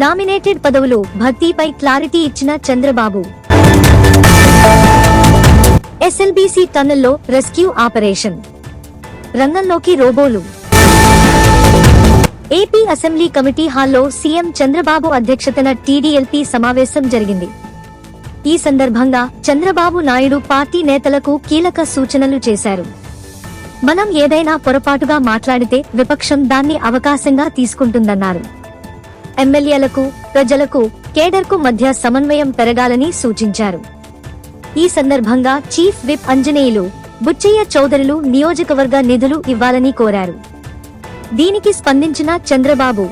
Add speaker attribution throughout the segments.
Speaker 1: Nominated పదవులు భర్తీపై clarity ఇచ్చిన Chandrababu. SLBC టన్నెల్లో rescue operation, రంగంలోకి రోబోలు. ఏపీ అసెంబ్లీ కమిటీ హాల్లో సీఎం చంద్రబాబు అధ్యక్షతన టీడీఎల్పీ సమావేశం జరిగింది. ఈ సందర్భంగా చంద్రబాబు నాయుడు పార్టీ నేతలకు కీలక సూచనలు చేశారు. మనం ఏదైనా పొరపాటుగా మాట్లాడితే విపక్షం దాన్ని అవకాశంగా తీసుకుంటుందన్నారు. ఎమ్మెల్యేలకు, ప్రజలకు, కేడర్కు మధ్య సమన్వయం పెరగాలని సూచించారు. ఈ సందర్భంగా చీఫ్ విప్ అంజనేయులు, బుచ్చయ్య చౌదరులు నియోజకవర్గ నిధులు ఇవ్వాలని కోరారు. దీనికి స్పందించిన చంద్రబాబు,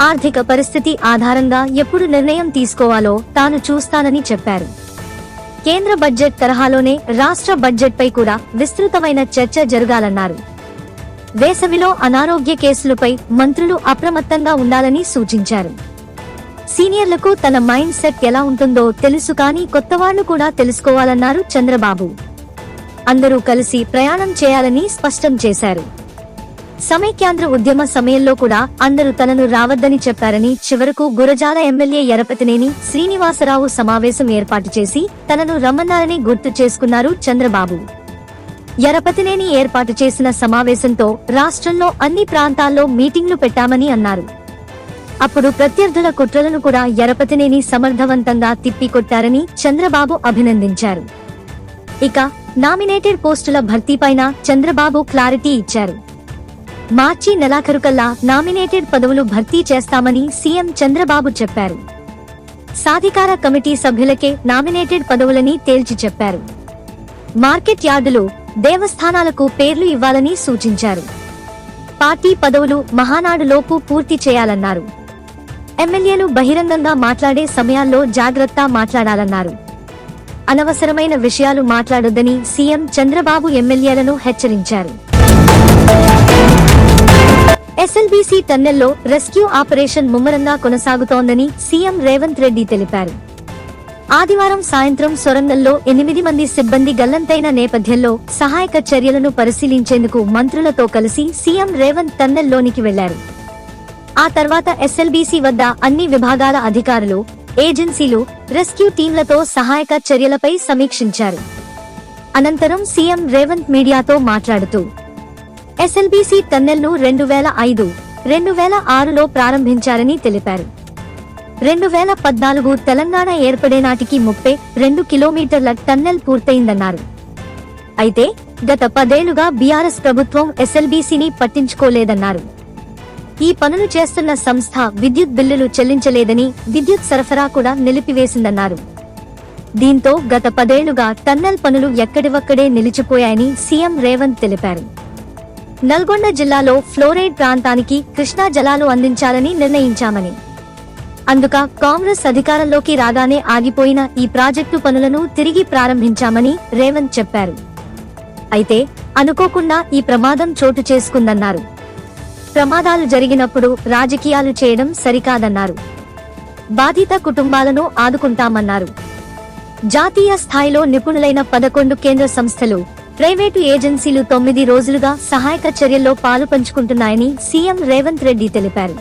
Speaker 1: ఆర్థిక పరిస్థితి ఆధారంగా ఎప్పుడు నిర్ణయం తీసుకోవాలో తాను చూస్తానని చెప్పారు. కేంద్ర బడ్జెట్ తరహాలోనే రాష్ట్ర బడ్జెట్పై కూడా విస్తృతమైన చర్చ జరగాలన్నారు. వేసవిలో అనారోగ్య కేసులపై మంత్రులు అప్రమత్తంగా ఉండాలని సూచించారు. సీనియర్లకు తన మైండ్ సెట్ ఎలా ఉంటుందో తెలుసు, కానీ కొత్తవాళ్లు కూడా తెలుసుకోవాలన్నారు చంద్రబాబు. అందరూ కలిసి ప్రయాణం చేయాలని స్పష్టం చేశారు. సమైక్యాంధ్ర ఉద్యమ సమయంలో కూడా అందరూ తనను రావద్దని చెప్పారని, చివరకు గురజాల ఎమ్మెల్యే యరపతినేని శ్రీనివాసరావు సమావేశం ఏర్పాటు చేసి తనను రమ్మన్నారని గుర్తు చేసుకున్నారు చంద్రబాబు. యరపతినేని ఏర్పాటు చేసిన సమావేశంతో రాష్ట్రంలో అన్ని ప్రాంతాల్లో మీటింగ్లు పెట్టామని అన్నారు. అప్పుడు ప్రత్యర్థుల కుట్రలను కూడా యరపతినేని సమర్థవంతంగా తిప్పికొట్టారని చంద్రబాబు అభినందించారు. ఇక నామినేటెడ్ పోస్టుల భర్తీపైన చంద్రబాబు క్లారిటీ ఇచ్చారు. మార్చి నెలాఖరుకల్లా నామినేటెడ్ పదవులు భర్తీ చేస్తామని సీఎం చంద్రబాబు చెప్పారు. సాధికార కమిటీ సభ్యులకే నామినేటెడ్ పదవులని తేల్చి చెప్పారు. మార్కెట్ యార్డులు, దేవస్థానాలకు పేర్లు ఇవ్వాలని సూచించారు. పార్టీ పదవులు మహానాడులోపు పూర్తి చేయాలన్నారు. ఎమ్మెల్యేలు బహిరంగంగా మాట్లాడే సమయాల్లో జాగ్రత్త మాట్లాడాలన్నారు. అనవసరమైన విషయాలు మాట్లాడొద్దని సీఎం చంద్రబాబు ఎమ్మెల్యేలను హెచ్చరించారు. ఎస్ఎల్బీసీ టన్నెల్లో రెస్క్యూ ఆపరేషన్ ముమ్మరంగా కొనసాగుతోందని సీఎం రేవంత్ రెడ్డి తెలిపారు. ఆదివారం సాయంత్రం సొరంగంలో 8 మంది సిబ్బంది గల్లంతైన నేపథ్యంలో సహాయక చర్యలను పరిశీలించేందుకు మంత్రులతో కలిసి సీఎం రేవంత్ టన్నెల్లోనికి వెళ్లారు. ఆ తర్వాత ఎస్ఎల్బీసీ వద్ద అన్ని విభాగాల అధికారులు, ఏజెన్సీలు, రెస్క్యూ టీంలతో సహాయక చర్యలపై సమీక్షించారు. అనంతరం సీఎం రేవంత్ మీడియాతో మాట్లాడుతూ ఎస్ఎల్బీసీ టన్నెల్ను 2005-2006లో ప్రారంభించారని తెలిపారు. 2014 తెలంగాణ ఏర్పడే నాటికి 32 కిలోమీటర్ల టన్నెల్ పూర్తయిందన్నారు. అయితే గత 10 ఏళ్లుగా బీఆర్ఎస్ ప్రభుత్వం ఎస్ఎల్బీసీని పట్టించుకోలేదన్నారు. ఈ పనులు చేస్తున్న సంస్థ విద్యుత్ బిల్లులు చెల్లించలేదని, విద్యుత్ సరఫరా కూడా నిలిపివేసిందన్నారు. దీంతో గత 10 ఏళ్లుగా టన్నెల్ పనులు ఎక్కడివక్కడే నిలిచిపోయాయని సీఎం రేవంత్ తెలిపారు. నల్గొండ జిల్లాలో ఫ్లోరైడ్ ప్రాంతానికి కృష్ణా జలాలు అందించాలని నిర్ణయించామని, అందుక కాంగ్రెస్ అధికారంలోకి రాగానే ఆగిపోయిన ఈ ప్రాజెక్టు పనులను తిరిగి ప్రారంభించామని రేవంత్ చెప్పారు. అయితే అనుకోకుండా ఈ ప్రమాదం చోటు చేసుకుందన్నారు. ప్రమాదాలు జరిగినప్పుడు రాజకీయాలు చేయడం సరికాదన్నారు. బాధిత కుటుంబాలను ఆదుకుంటామన్నారు. జాతీయ స్థాయిలో నిపుణులైన 11 కేంద్ర సంస్థలు, ప్రైవేటు ఏజెన్సీలు 9 రోజులుగా సహాయక చర్యల్లో పాలుపంచుకుంటున్నాయని సీఎం రేవంత్ రెడ్డి తెలిపారు.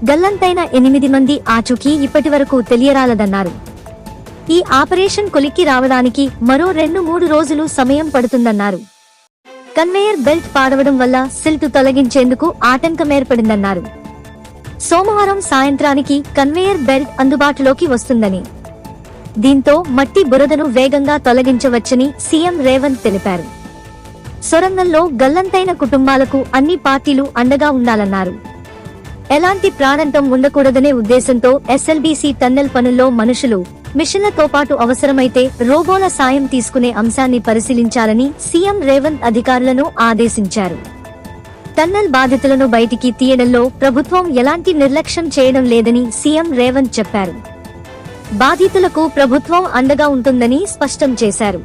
Speaker 1: గల్లంతైన 8 మంది ఆచూకీ ఇప్పటివరకు తెలియరాలదన్నారు. ఈ ఆపరేషన్ కొలిక్కి రావడానికి మరో 2-3 రోజులు సమయం పడుతుందన్నారు. కన్వేయర్ బెల్ట్ పాడవడం వల్ల సిల్ట్ తొలగించేందుకు ఆటంకమేర్పడిందన్నారు. సోమవారం సాయంత్రానికి కన్వేయర్ బెల్ట్ అందుబాటులోకి వస్తుందని, దీంతో మట్టి బురదను వేగంగా తొలగించవచ్చని సీఎం రేవంత్ తెలిపారు. సొరంగంలో గల్లంతైన కుటుంబాలకు అన్ని పార్టీలు అండగా ఉండాలన్నారు. ఎలాంటి ప్రాణంతం ఉండకూడదనే ఉద్దేశంతో ఎస్ఎల్బీసీ టన్నెల్ పనుల్లో మనుషులు, మిషన్లతో పాటు అవసరమైతే రోబోల సాయం తీసుకునే అంశాన్ని పరిశీలించాలని సీఎం రేవంత్ అధికారులను ఆదేశించారు. టన్నెల్ బాధితులను బయటికి తీయడంలో ప్రభుత్వం ఎలాంటి నిర్లక్ష్యం చేయడం లేదని సీఎం రేవంత్ చెప్పారు. బాధితులకు ప్రభుత్వం అండగా ఉంటుందని స్పష్టం చేశారు.